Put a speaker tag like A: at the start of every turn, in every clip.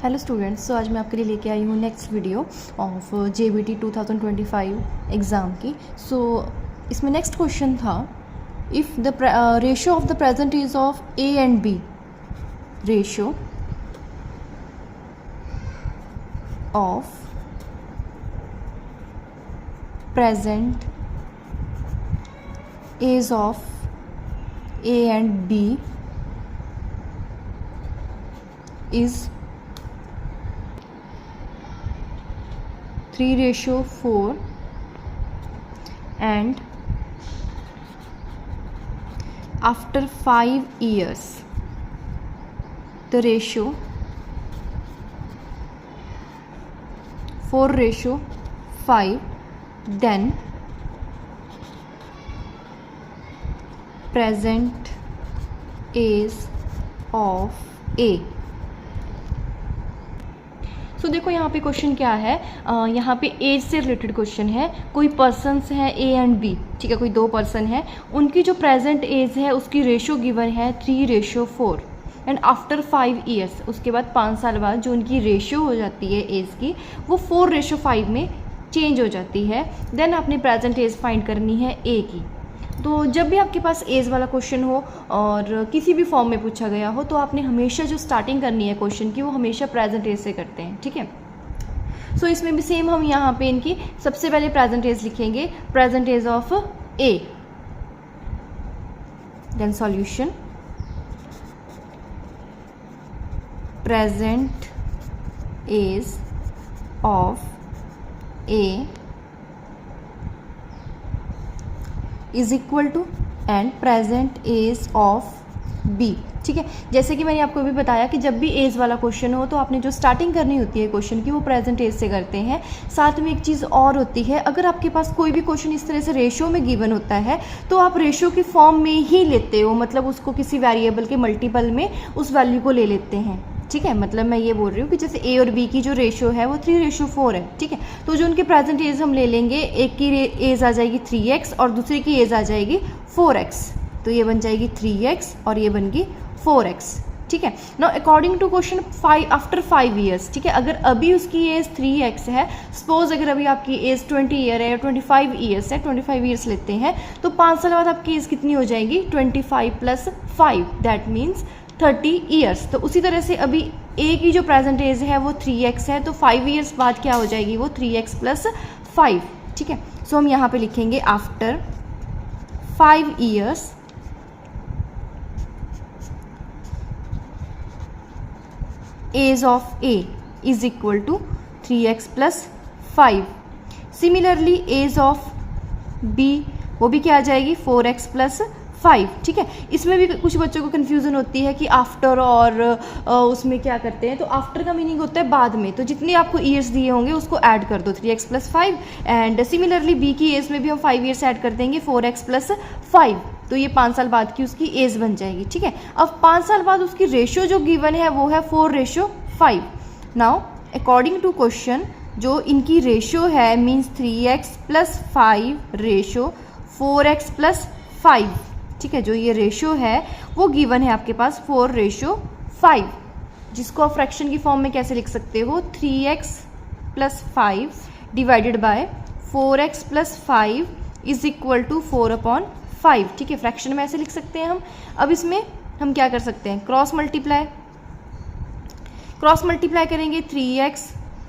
A: Hello students, आज मैं आपके लिए लेके आई हूँ next video of JBT 2025 exam की। इसमें नेक्स्ट क्वेश्चन था, if the ratio of the present is of A and B, ratio of present is of A and B is 3:4 and after 5 years the ratio 4:5, then present age of A। सो देखो यहाँ पे question क्या है, यहाँ पे as से related question है। कोई पर्सन्स हैं A एंड B, ठीक है, कोई दो पर्सन है, उनकी जो प्रेजेंट एज है उसकी रेशियो गिवन है 3:4 एंड आफ्टर 5 ईयर्स, उसके बाद 5 साल बाद जो उनकी रेशियो हो जाती है एज की वो 4:5 में चेंज हो जाती है। देन आपने प्रेजेंट एज फाइंड करनी है A की। तो जब भी आपके पास एज वाला क्वेश्चन हो और किसी भी फॉर्म में पूछा गया हो तो आपने हमेशा जो स्टार्टिंग करनी है क्वेश्चन की वो हमेशा प्रेजेंट एज से करते हैं, ठीक है। सो इसमें भी सेम हम यहाँ पे इनकी सबसे पहले प्रेजेंट एज लिखेंगे, present age of A, then solution, present age of A is equal to and present age of B, ठीक है। जैसे कि मैंने आपको भी बताया कि जब भी एज वाला क्वेश्चन हो तो आपने जो स्टार्टिंग करनी होती है क्वेश्चन की वो प्रेजेंट एज से करते हैं। साथ में एक चीज़ और होती है, अगर आपके पास कोई भी क्वेश्चन इस तरह से रेशियो में गिवन होता है तो आप रेशियो की फॉर्म में ही लेते हो, मतलब उसको किसी वेरिएबल के मल्टीपल में उस वैल्यू को ले लेते हैं, ठीक है। मतलब मैं ये बोल रही हूँ कि जैसे A और B की जो रेशियो है वो 3:4 है, ठीक है। तो जो उनके प्रेजेंट एज हम ले लेंगे, एक की एज आ जाएगी 3x और दूसरे की एज आ जाएगी 4x, तो ये बन जाएगी 3x और ये बन गई 4x, ठीक है। Now according to question 5 after 5 years, ठीक है, अगर अभी उसकी एज 3x है, सपोज अगर अभी आपकी एज 20 ईयर है या 25 ईयर्स है, 25 ईयर्स लेते हैं, तो 5 साल बाद आपकी एज कितनी हो जाएगी, 25 + 5, दैट मीन्स 30 ईयर्स। तो उसी तरह से अभी A की जो प्रेजेंट एज है वो 3x है, तो 5 ईयर्स बाद क्या हो जाएगी, वो 3x + 5, ठीक है। सो हम यहाँ पे लिखेंगे after 5 years age of A is equal to 3x + 5। Similarly age of B वो भी क्या आ जाएगी, 4x + 5, ठीक है। इसमें भी कुछ बच्चों को कन्फ्यूज़न होती है कि आफ्टर और उसमें क्या करते हैं, तो आफ्टर का मीनिंग होता है बाद में, तो जितने आपको ईयर्स दिए होंगे उसको ऐड कर दो, 3x + 5। एंड सिमिलरली B की एज में भी हम 5 ईयर्स ऐड कर देंगे, 4x + 5, तो ये 5 साल बाद की उसकी एज बन जाएगी, ठीक है। अब 5 साल बाद उसकी रेशियो जो गिवन है वो है 4:5। नाउ अकॉर्डिंग टू क्वेश्चन जो इनकी रेशियो है मीन्स 3x + 5 रेशियो 4x + 5, ठीक है। जो ये रेशियो है वो गिवन है आपके पास 4:5, जिसको आप फ्रैक्शन की फॉर्म में कैसे लिख सकते हो, 3x + 5 divided by 4x + 5 is equal to 4/5, ठीक है। फ्रैक्शन में ऐसे लिख सकते हैं हम। अब इसमें हम क्या कर सकते हैं, क्रॉस मल्टीप्लाई करेंगे, 3x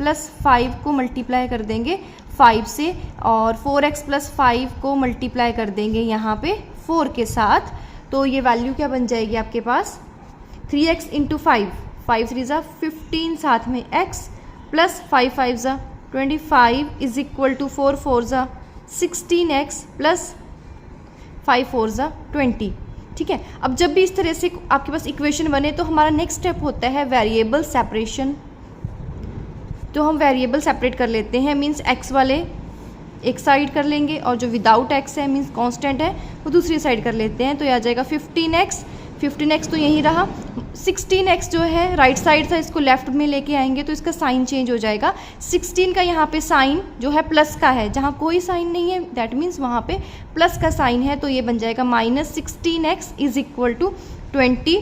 A: + 5 को मल्टीप्लाई कर देंगे 5 से और 4x + 5 को मल्टीप्लाई कर देंगे यहाँ पे 4 के साथ, तो ये वैल्यू क्या बन जाएगी आपके पास, 3x × 5, 5 3 = 15, साथ में x + 5 5 = 25 is equal to 4 4 = 16x + 5 4 = 20, ठीक है। अब जब भी इस तरह से आपके पास इक्वेशन बने तो हमारा नेक्स्ट स्टेप होता है वेरिएबल सेपरेशन। तो हम वेरिएबल सेपरेट कर लेते हैं, मीन्स x वाले एक साइड कर लेंगे और जो विदाउट x है मीन्स कांस्टेंट है वो दूसरी साइड कर लेते हैं, तो ये आ जाएगा 15x तो यही रहा, 16x जो है राइट साइड था इसको लेफ्ट में लेके आएंगे तो इसका साइन चेंज हो जाएगा। 16 का यहाँ पे साइन जो है प्लस का है, जहाँ कोई साइन नहीं है दैट मीन्स वहाँ पे प्लस का साइन है, तो ये बन जाएगा -16x इज इक्वल टू 20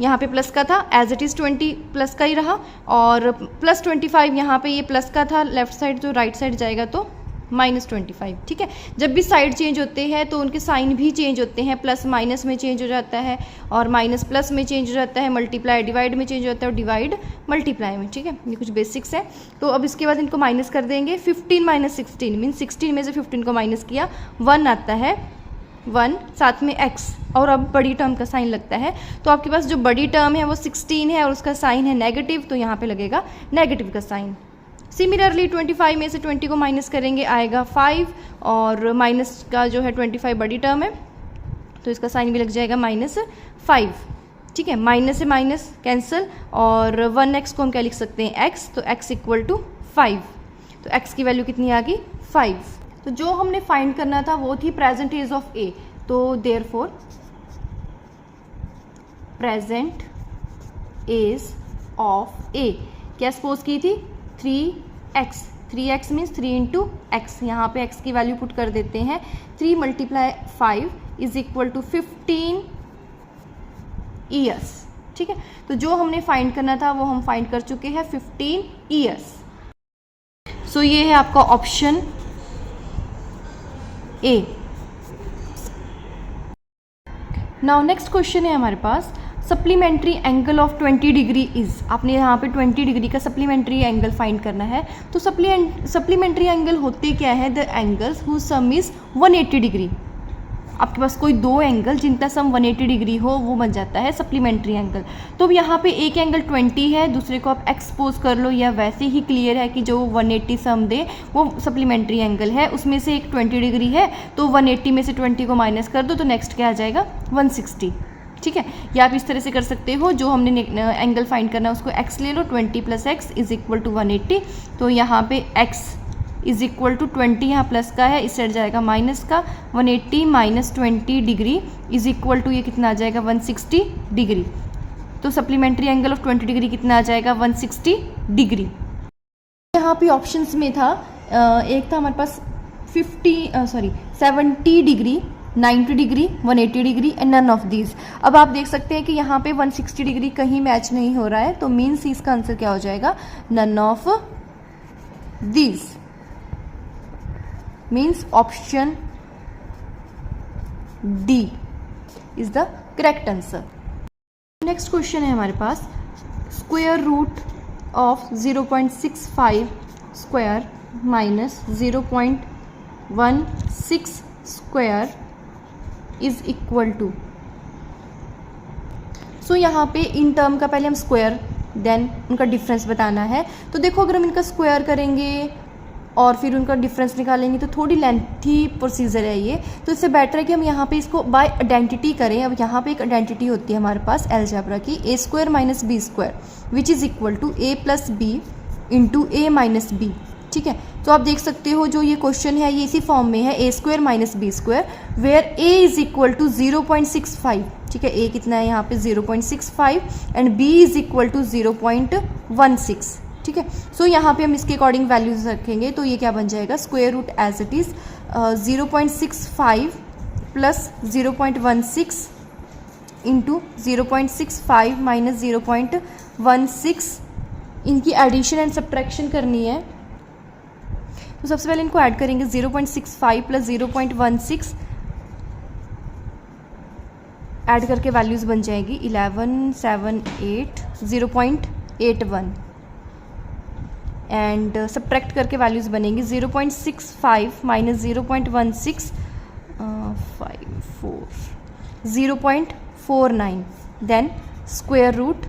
A: यहाँ पे प्लस का था, एज इट इज़ 20 प्लस का ही रहा, और प्लस 25 यहाँ पे ये प्लस का था, लेफ्ट साइड जो राइट साइड जाएगा तो -25। ठीक है, जब भी साइड चेंज होते हैं तो उनके साइन भी चेंज होते हैं, प्लस माइनस में चेंज हो जाता है, और माइनस प्लस में चेंज हो जाता है, मल्टीप्लाई डिवाइड में चेंज होता है, और डिवाइड मल्टीप्लाई में। ठीक है, ये कुछ बेसिक्स है। तो अब इसके बाद इनको माइनस कर देंगे। 15 - 16 मीन्स 16 में से 15 को माइनस किया, 1 आता है, 1 साथ में x, और अब बड़ी टर्म का साइन लगता है। तो आपके पास जो बड़ी टर्म है वो 16 है और उसका साइन है नेगेटिव, तो यहाँ पे लगेगा नेगेटिव का साइन। सिमिलरली 25 में से 20 को माइनस करेंगे, आएगा 5, और माइनस का जो है 25 बड़ी टर्म है तो इसका साइन भी लग जाएगा -5। ठीक है, माइनस से माइनस कैंसिल, और 1x को हम क्या लिख सकते हैं, x, तो x = 5। तो x की वैल्यू कितनी आ गई, 5। तो जो हमने फाइंड करना था वो थी प्रेजेंट एज ऑफ a, तो therefore present age of a क्या सपोज की थी, 3x। 3x मीन्स 3 × x, यहाँ पे x की वैल्यू पुट कर देते हैं, 3 × 5 = 15 ईयर्स। ठीक है, तो जो हमने फाइंड करना था वो हम फाइंड कर चुके हैं, 15 ईयर्स। सो ये है आपका option A. Now next question है हमारे पास, supplementary angle of 20 degree is. आपने यहाँ पे 20 डिग्री का सप्लीमेंट्री एंगल फाइंड करना है। तो सप्लीमेंट्री एंगल होते क्या है, the angles whose sum is 180 degree. आपके पास कोई दो एंगल जिनका सम 180 डिग्री हो वो बन जाता है सप्लीमेंट्री एंगल। तो अब यहाँ पे एक एंगल 20 है, दूसरे को आप एक्सपोज कर लो, या वैसे ही क्लियर है कि जो 180 सम दे वो सप्लीमेंट्री एंगल है। उसमें से एक 20 डिग्री है, तो 180 में से 20 को माइनस कर दो तो नेक्स्ट क्या आ जाएगा, 160। ठीक है, या आप इस तरह से कर सकते हो, जो हमने एंगल फाइंड करना है उसको x ले लो, 20 + x = 180। तो यहाँ पे x = 20, यहाँ प्लस का है, इस साइड जाएगा माइनस का, 180 - 20 डिग्री = ये कितना आ जाएगा, 160 डिग्री। तो सप्लीमेंट्री एंगल ऑफ 20 डिग्री कितना आ जाएगा, 160 डिग्री। यहाँ पे ऑप्शंस में था, एक था हमारे पास 70 degree, 90 degree, 180 degree and none of these. अब आप देख सकते हैं कि यहाँ पे 160 डिग्री कहीं मैच नहीं हो रहा है, तो मीन्स इसका आंसर क्या हो जाएगा, none of these, means option D is the correct answer. Next question है हमारे पास, square root of 0.65 square minus 0.16 square is equal to. So यहाँ पे इन टर्म का पहले हम स्क्वायर देन उनका डिफरेंस बताना है। तो देखो, अगर हम इनका स्क्वायर करेंगे और फिर उनका डिफरेंस निकालेंगे तो थोड़ी लेंथी प्रोसीजर है ये, तो इससे बेटर है कि हम यहाँ पे इसको बाय आइडेंटिटी करें। अब यहाँ पे एक आइडेंटिटी होती है हमारे पास अलजेब्रा की, a² - b² which is equal to a + b into a - b। ठीक है, तो आप देख सकते हो जो ये क्वेश्चन है ये इसी फॉर्म में है, a² - b² where a is equal to 0.65। ठीक है, a कितना है यहाँ पे 0.65 and b is equal to 0.16। ठीक है, सो यहाँ पे हम इसके अकॉर्डिंग वैल्यूज रखेंगे, तो ये क्या बन जाएगा, square root as it is 0.65 plus 0.16 into 0.65 minus 0.16। इनकी एडिशन एंड सब्ट्रैक्शन करनी है, तो सबसे पहले इनको ऐड करेंगे, 0.65 प्लस 0.16 ऐड करके वैल्यूज़ बन जाएगी 1178 0.81 एंड सब्ट्रैक्ट करके वैल्यूज़ बनेंगी 0.65 minus 0.16 0.49 then square root.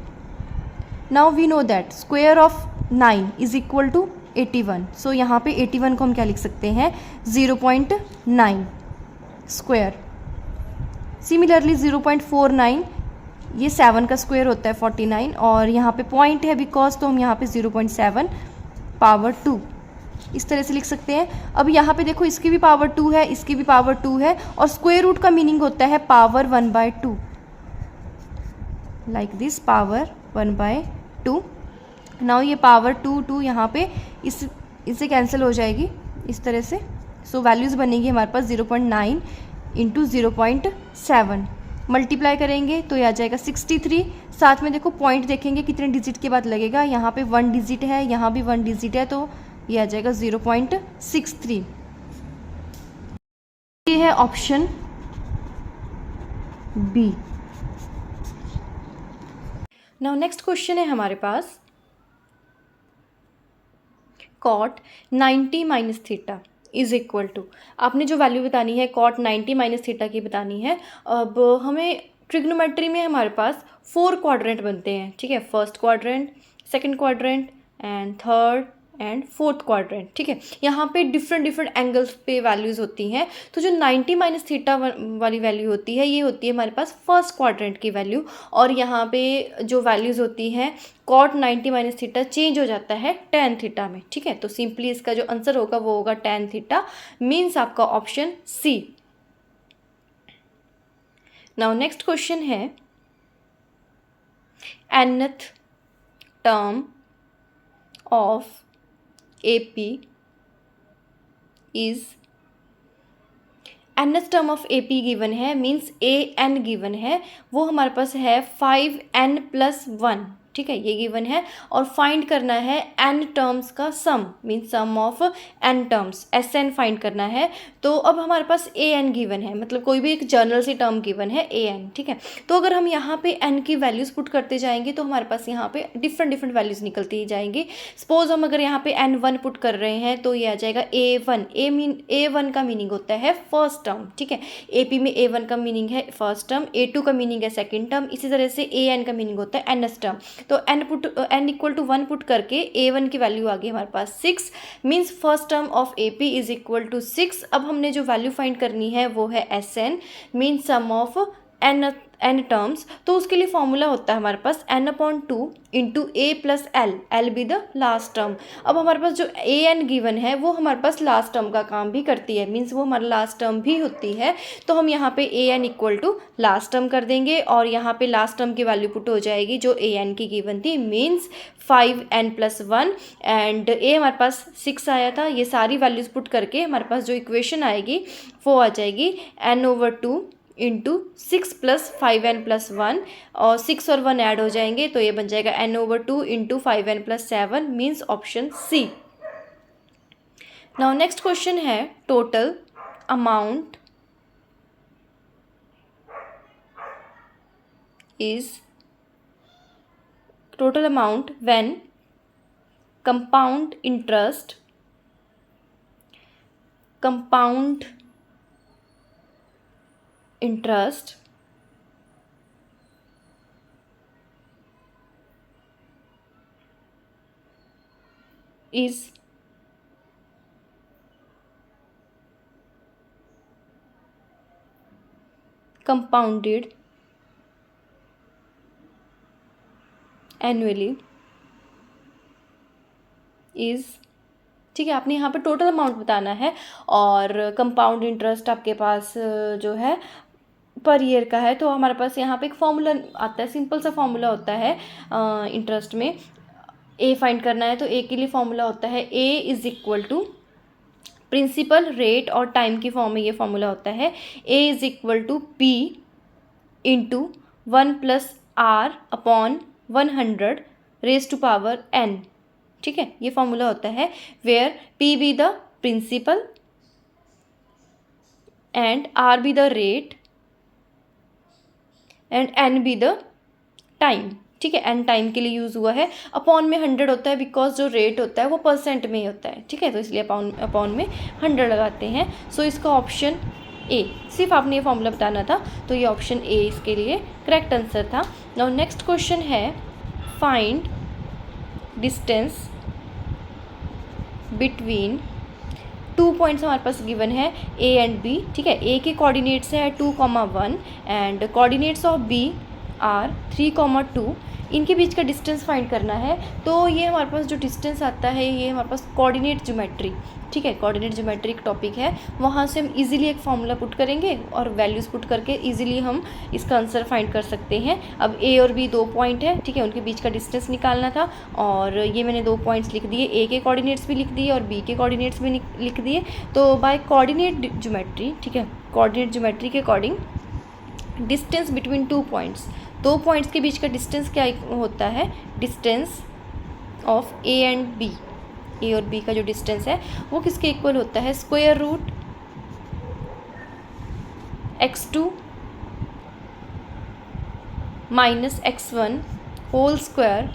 A: Now we know that square of 9 is equal to 81। So यहाँ पे 81 को हम क्या लिख सकते हैं, 0.9 स्क्वायर। सिमिलरली 0.49 ये 7 का स्क्वायर होता है 49, और यहाँ पे पॉइंट है बिकॉज, तो हम यहाँ पे 0.7 पावर 2 इस तरह से लिख सकते हैं। अब यहाँ पे देखो, इसकी भी पावर 2 है, इसकी भी पावर 2 है, और स्क्वायर रूट का मीनिंग होता है power 1/2, like this, power 1/2। Now ये पावर 2 यहाँ पे इससे कैंसिल हो जाएगी इस तरह से। सो वैल्यूज़ बनेगी हमारे पास 0.9 इंटू 0.7 मल्टीप्लाई करेंगे तो ये आ जाएगा 63। साथ में देखो पॉइंट देखेंगे कितने डिजिट के बाद लगेगा, यहाँ पे 1 डिजिट है, यहाँ भी 1 डिजिट है, तो ये आ जाएगा 0.63। ये है option B. Now next question है हमारे पास cot 90 minus theta is equal to, आपने जो वैल्यू बतानी है कॉट 90 माइनस थीटा की बतानी है। अब हमें ट्रिग्नोमेट्री में हमारे पास 4 क्वाड्रेंट बनते हैं, ठीक है, first quadrant, second quadrant and third and fourth quadrant, ठीक है। यहाँ पे डिफरेंट एंगल्स पे वैल्यूज़ होती हैं। तो जो 90 माइनस थीटा वाली वैल्यू होती है, ये होती है हमारे पास फर्स्ट क्वाड्रेंट की वैल्यू, और यहाँ पे जो वैल्यूज़ होती हैं कॉट 90 माइनस थीटा चेंज हो जाता है tan थीटा में, ठीक है। तो सिंपली इसका जो आंसर होगा वो होगा tan थीटा, मीन्स आपका option C. Now next question है nth term of AP is, nth term of AP given है, मीन्स AN गिवन है, वो हमारे पास है 5n+1, ठीक है, ये गिवन है। और फाइंड करना है n टर्म्स का sum, means sum of n terms, SN find करना है। तो अब हमारे पास AN गिवन है, मतलब कोई भी एक जर्नल सी टर्म गिवन है AN, ठीक है। तो अगर हम यहाँ पे n की वैल्यूज़ पुट करते जाएंगे तो हमारे पास यहाँ पे डिफरेंट वैल्यूज़ निकलती ही जाएंगी। सपोज हम अगर यहाँ पे n1 पुट कर रहे हैं तो ये आ जाएगा A1। A1 का मीनिंग होता है फर्स्ट टर्म, ठीक है। AP में A1 का मीनिंग है फर्स्ट टर्म, A2 का मीनिंग है सेकेंड टर्म, इसी तरह से AN का मीनिंग होता है nth टर्म। तो n इक्वल टू 1 पुट करके A1 की वैल्यू आ गई हमारे पास 6, means first term of AP is equal to 6। अब हमने जो वैल्यू फाइंड करनी है वो है SN, means sum of n terms. तो उसके लिए फॉर्मूला होता है हमारे पास n/2 into A+L be the last term. अब हमारे पास जो AN गिवन है वो हमारे पास लास्ट टर्म का काम भी करती है, मीन्स वो हमारा लास्ट टर्म भी होती है। तो हम यहाँ पे AN equal to last term कर देंगे और यहाँ पे लास्ट टर्म की वैल्यू पुट हो जाएगी जो AN की गिवन थी, मीन्स 5n+1 एंड A हमारे पास 6 आया था। ये सारी वैल्यूज़ पुट करके हमारे पास जो इक्वेशन आएगी वो आ जाएगी n/2 इंटू 6 + 5n+1, और 6 और 1 ऐड हो जाएंगे तो ये बन जाएगा n/2 into 5n+7, means option C. Now next question है total amount when compound interest is compounded annually is, ठीक है। आपने यहाँ पे टोटल अमाउंट बताना है और कंपाउंड इंटरेस्ट आपके पास जो है पर ईयर का है। तो हमारे पास यहाँ पे एक फॉर्मूला आता है, सिंपल सा फॉर्मूला होता है इंटरेस्ट में। ए फाइंड करना है तो ए के लिए फॉर्मूला होता है A is equal to principal, rate और टाइम की फॉर्म में ये फॉर्मूला होता है। A is equal to P into 1 + R/100 raise to power n, ठीक है। ये फॉर्मूला होता है where P be the principal and R be the rate and N be the time, ठीक है। N टाइम के लिए यूज़ हुआ है। अपॉन में 100 होता है बिकॉज जो रेट होता है वो परसेंट में ही होता है, ठीक है। तो इसलिए अपॉन में 100 लगाते हैं। सो इसका ऑप्शन ए, सिर्फ आपने ये फॉर्मूला बताना था तो ये ऑप्शन ए इसके लिए करेक्ट आंसर था। नाउ नेक्स्ट क्वेश्चन है फाइंड डिस्टेंस बिटवीन 2 पॉइंट्स हमारे पास गिवन है ए एंड बी, ठीक है। ए के कोऑर्डिनेट्स है 2,1 and coordinates of B are 3,2। इनके बीच का डिस्टेंस फाइंड करना है। तो ये हमारे पास जो डिस्टेंस आता है ये हमारे पास कोऑर्डिनेट ज्योमेट्री, ठीक है। कोऑर्डिनेट ज्योमेट्री एक टॉपिक है, वहाँ से हम इजीली एक फॉर्मूला पुट करेंगे और वैल्यूज़ पुट करके इजीली हम इसका आंसर फाइंड कर सकते हैं। अब ए और बी 2 पॉइंट है, ठीक है, उनके बीच का डिस्टेंस निकालना था और ये मैंने 2 पॉइंट्स लिख दिए, ए के कोऑर्डिनेट्स भी लिख दिए और बी के कोऑर्डिनेट्स भी लिख दिए। तो बाय कोऑर्डिनेट ज्योमेट्री, ठीक है, कोऑर्डिनेट ज्योमेट्री के according distance between 2 points, 2 points के बीच का डिस्टेंस क्या होता है, distance of A and B, A और बी का जो डिस्टेंस है वो किसके इक्वल होता है, square root x2 minus x1 whole square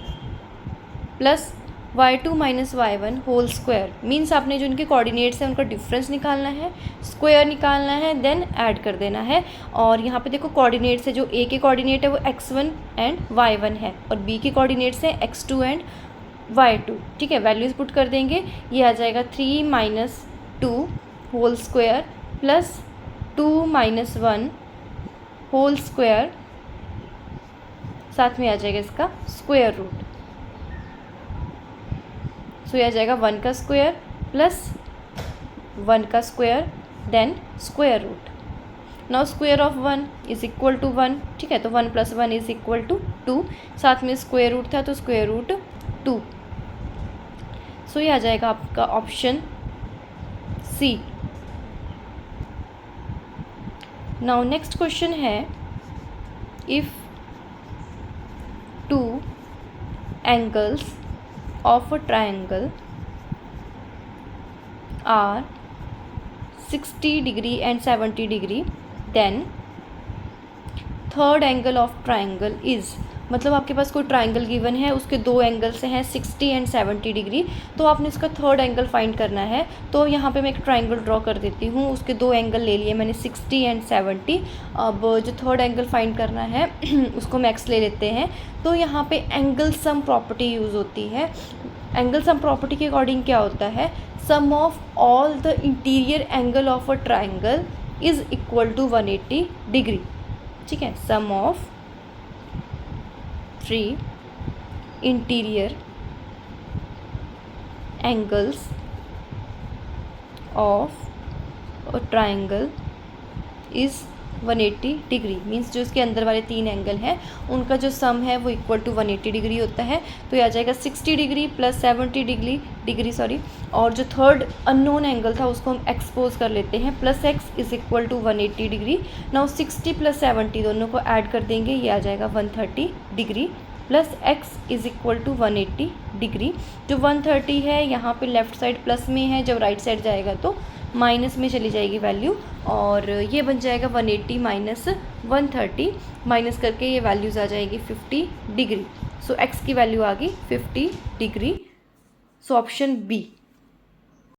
A: plus y2 minus y1 whole square. Means आपने जो इनके कोऑर्डिनेट्स हैं उनका डिफरेंस निकालना है, स्क्वायर निकालना है, देन ऐड कर देना है। और यहाँ पे देखो कोऑर्डिनेट्स है, जो a के कोऑर्डिनेट है वो x1 एंड y1 है और b के कोऑर्डिनेट्स हैं x2 एंड y2। ठीक है, वैल्यूज पुट कर देंगे, ये आ जाएगा 3 minus 2 whole square plus 2 minus 1 whole square, साथ में आ जाएगा इसका स्क्वायर रूट। सो ये आ जाएगा 1 का स्क्वायर प्लस 1 का square then square root. Now square of 1 is equal to 1। ठीक है, तो 1 प्लस 1 इज इक्वल टू 2, साथ में स्क्वायर रूट था तो स्क्वायर रूट 2। सो ये आ जाएगा आपका option C. Now next question है, if 2 angles of a triangle are 60 degree and 70 degree, then third angle of triangle is, मतलब आपके पास कोई ट्राइंगल गिवन है, उसके दो एंगल्स हैं 60 एंड 70 डिग्री, तो आपने इसका थर्ड एंगल फाइंड करना है। तो यहाँ पे मैं एक ट्राइंगल ड्रॉ कर देती हूँ, उसके दो एंगल ले लिए मैंने 60 एंड 70। अब जो थर्ड एंगल फाइंड करना है उसको मैक्स ले लेते हैं। तो यहाँ पे एंगल सम प्रॉपर्टी यूज़ होती है। एंगल सम प्रॉपर्टी के अकॉर्डिंग क्या होता है, sum of all the interior angle of a triangle is equal to 180 degree. ठीक है, sum of 3 interior angles of a triangle is 180 degree. Means जो इसके अंदर वाले 3 एंगल हैं उनका जो सम है वो इक्वल टू 180 डिग्री होता है। तो ये आ जाएगा 60 डिग्री प्लस 70 डिग्री सॉरी, और जो थर्ड अननोन एंगल था उसको हम एक्सपोज कर लेते हैं, plus X is equal to 180 degree. नाउ 60 प्लस 70 दोनों को ऐड कर देंगे, ये आ जाएगा 130 degree plus x is equal to 180 degree. जो 130 है यहाँ पे लेफ़्ट साइड प्लस में है, जब राइट साइड जाएगा तो माइनस में चली जाएगी वैल्यू, और ये बन जाएगा 180 माइनस 130, माइनस करके ये वैल्यूज़ आ जाएगी 50 डिग्री। सो x की वैल्यू आ गई 50 डिग्री। So option B.